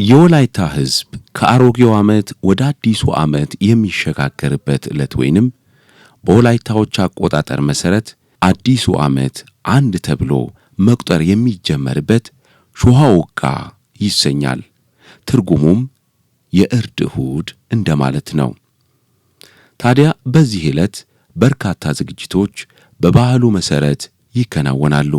የወላይታ ህዝብ ከአሮጌው ዓመት ወደ አዲሱ ዓመት የሚሸጋገርበት ዕለት ወይንም በወላይታዎች አቆጣጠር መሰረት አዲሱ ዓመት አንድ ተብሎ መቁጠር የሚጀመርበት ሾሃ ወጋ ይሰኛል። ትርጉሙም የእርድ እሁድ እንደማለት ነው። ታዲያ በዚህ ዕለት በርካታ ዝግጅቶች በባህሉ መሰረት ይከናወናሉ።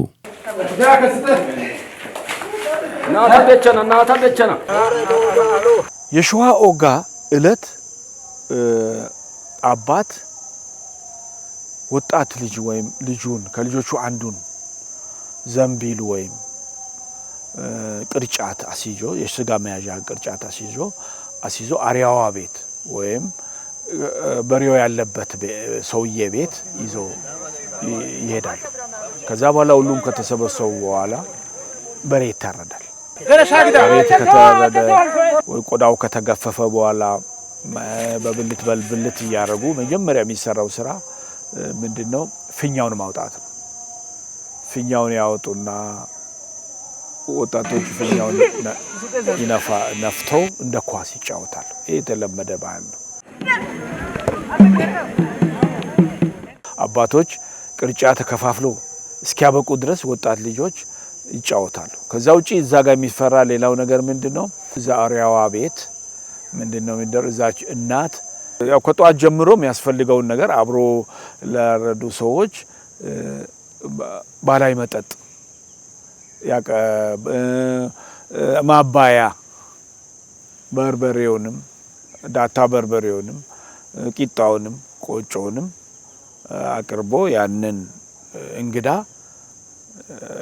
የሾሃ ወጋ ዕለት አባት ወጣት ልጅ ወይም ልጁን ከልጆቹ አንዱን ዘንቢል ወይም ቅርጫት አስይዞ የስጋ መያዣ ቅርጫት አስይዞ አሪያዋ ቤት ወይም በሬው ያለበት ሰውዬ ቤት ይዞ ይሄዳል። ከዛ በኋላ ሁሉም ከተሰበሰቡ በኋላ በሬ ይታረዳል። በሬ ከተረደ ወይ ቆዳው ከተገፈፈ በኋላ በብልት እያረጉ መጀመሪያ የሚሰራው ስራ ምንድነው? ፊኛውን ማውጣት ነው። ፊኛውን ያወጡና ወጣቶቹ ፊኛውን ነፍተው እንደ ኳስ ይጫወታሉ። ይሄ የተለመደ ባህል ነው። አባቶች ቅርጫት ተከፋፍለው እስኪያበቁ ድረስ ወጣት ልጆች ይጫወታሉ። ከዛ ውጪ እዛ ጋር የሚፈራ ሌላው ነገር ምንድነው? እዛ አሪያዋ ቤት ምንድነው የሚደረዛች እናት ያው ከጧት ጀምሮ የሚያስፈልገውን ነገር አብሮ ለረዱ ሰዎች ባህላዊ መጠጥ ማባያ በርበሬውንም ዳታ በርበሬውንም ቂጣውንም ቆጮውንም አቅርቦ ያንን እንግዳ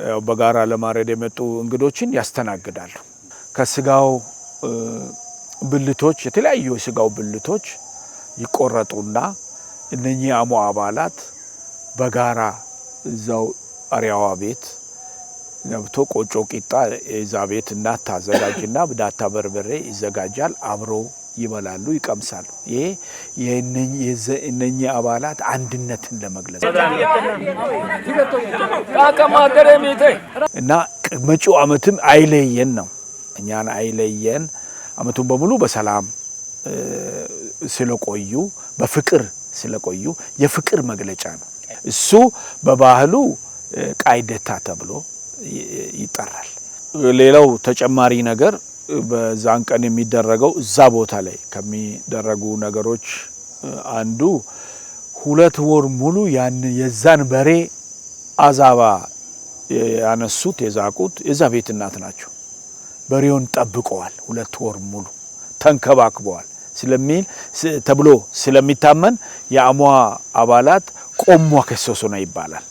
ያው በጋራ ለማረድ የመጡ እንግዶችን ያስተናግዳሉ። ከስጋው ብልቶች የተለያዩ የስጋው ብልቶች ይቆረጡና እነኚህ አሞ አባላት በጋራ እዛው አሪያዋ ቤት ገብቶ ቆጮ ቂጣ የዛ ቤት እናት ታዘጋጅና ዳታ በርበሬ ይዘጋጃል። አብሮ ይበላሉ፣ ይቀምሳሉ። ይሄ የእነኚህ አባላት አንድነትን ለመግለጽ እና መጪው ዓመትም አይለየን ነው። እኛን አይለየን፣ ዓመቱን በሙሉ በሰላም ስለቆዩ በፍቅር ስለቆዩ የፍቅር መግለጫ ነው። እሱ በባህሉ ቃይደታ ተብሎ ይጠራል። ሌላው ተጨማሪ ነገር በዛን ቀን የሚደረገው እዛ ቦታ ላይ ከሚደረጉ ነገሮች አንዱ 2 ወር ሙሉ የዛን በሬ አዛባ ያነሱት የዛቁት የዛ ቤት እናት ናቸው። በሬውን ጠብቀዋል፣ 2 ወር ሙሉ ተንከባክበዋል ስለሚል ተብሎ ስለሚታመን የአሟ አባላት ቆሟ ከሶሶና ይባላል።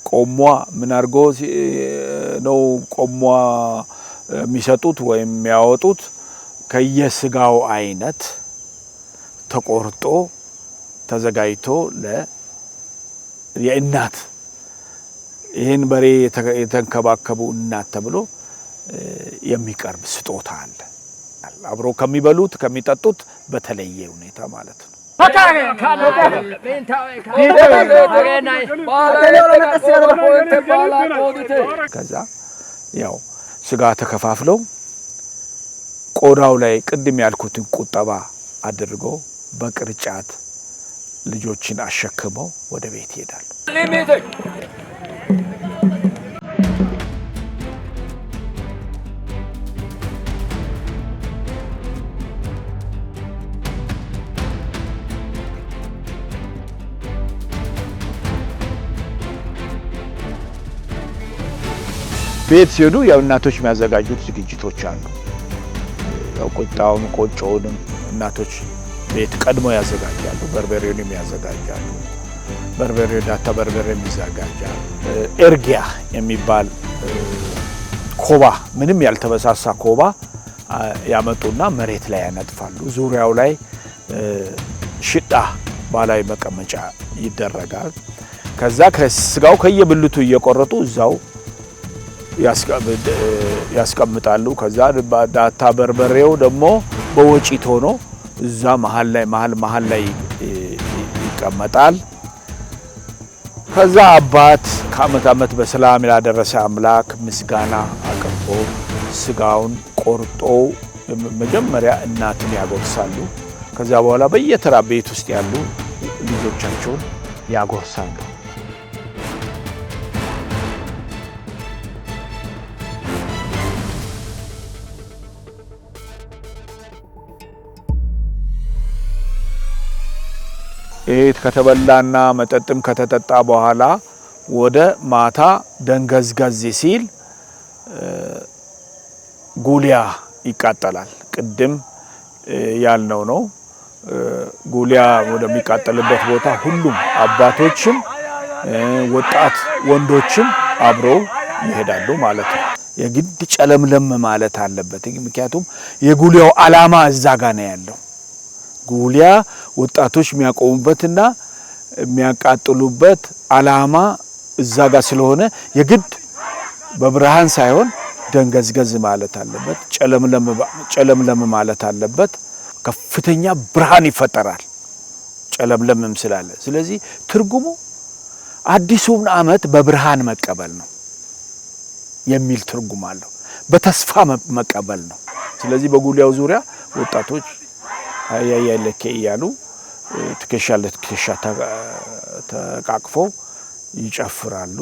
ቆሟ ምን አርጎ ነው ቆሟ የሚሰጡት ወይም የሚያወጡት? ከየስጋው አይነት ተቆርጦ ተዘጋጅቶ የእናት ይሄን በሬ የተንከባከቡ እናት ተብሎ የሚቀርብ ስጦታ አለ። አብሮ ከሚበሉት ከሚጠጡት በተለየ ሁኔታ ማለት ነው። ከዛ ያው ስጋ ተከፋፍለው ቆዳው ላይ ቅድም ያልኩትን ቁጠባ አድርገው በቅርጫት ልጆችን አሸክመው ወደ ቤት ይሄዳሉ። ቤት ሲሄዱ ያው እናቶች የሚያዘጋጁት ዝግጅቶች አሉ። ያው ቁጣውን ቆጮውንም እናቶች ቤት ቀድሞ ያዘጋጃሉ። በርበሬውንም ያዘጋጃሉ። በርበሬው ዳታ በርበሬም ይዘጋጃል። ኤርጊያ የሚባል ኮባ ምንም ያልተበሳሳ ኮባ ያመጡና መሬት ላይ ያነጥፋሉ። ዙሪያው ላይ ሽጣ ባላይ መቀመጫ ይደረጋል። ከዛ ከስጋው ከየብልቱ እየቆረጡ እዛው ያስቀምጣሉ። ከዛ ዳታ በርበሬው ደግሞ በወጪት ሆኖ እዛ መሃል ላይ ይቀመጣል። ከዛ አባት ከዓመት ዓመት በሰላም ያደረሰ አምላክ ምስጋና አቅርቦ ስጋውን ቆርጦ መጀመሪያ እናትን ያጎርሳሉ። ከዛ በኋላ በየተራ ቤት ውስጥ ያሉ ልጆቻቸውን ያጎርሳሉ። ከተበላና መጠጥም ከተጠጣ በኋላ ወደ ማታ ደንገዝገዝ ሲል ጉሊያ ይቃጠላል። ቅድም ያልነው ነው። ጉሊያ ወደሚቃጠልበት ቦታ ሁሉም አባቶችም ወጣት ወንዶችም አብረው ይሄዳሉ ማለት ነው። የግድ ጨለምለም ማለት አለበት። ምክንያቱም የጉሊያው ዓላማ እዛ ጋር ነው ያለው። ጉሊያ ወጣቶች የሚያቆሙበትና የሚያቃጥሉበት ዓላማ እዛ ጋር ስለሆነ የግድ በብርሃን ሳይሆን ደንገዝገዝ ማለት አለበት። ጨለምለም ማለት አለበት። ከፍተኛ ብርሃን ይፈጠራል ጨለምለምም ስላለ። ስለዚህ ትርጉሙ አዲሱን ዓመት በብርሃን መቀበል ነው የሚል ትርጉም አለው። በተስፋ መቀበል ነው። ስለዚህ በጉሊያው ዙሪያ ወጣቶች አያያለከ እያሉ ትከሻ ለትከሻ ተቃቅፈው ይጨፍራሉ።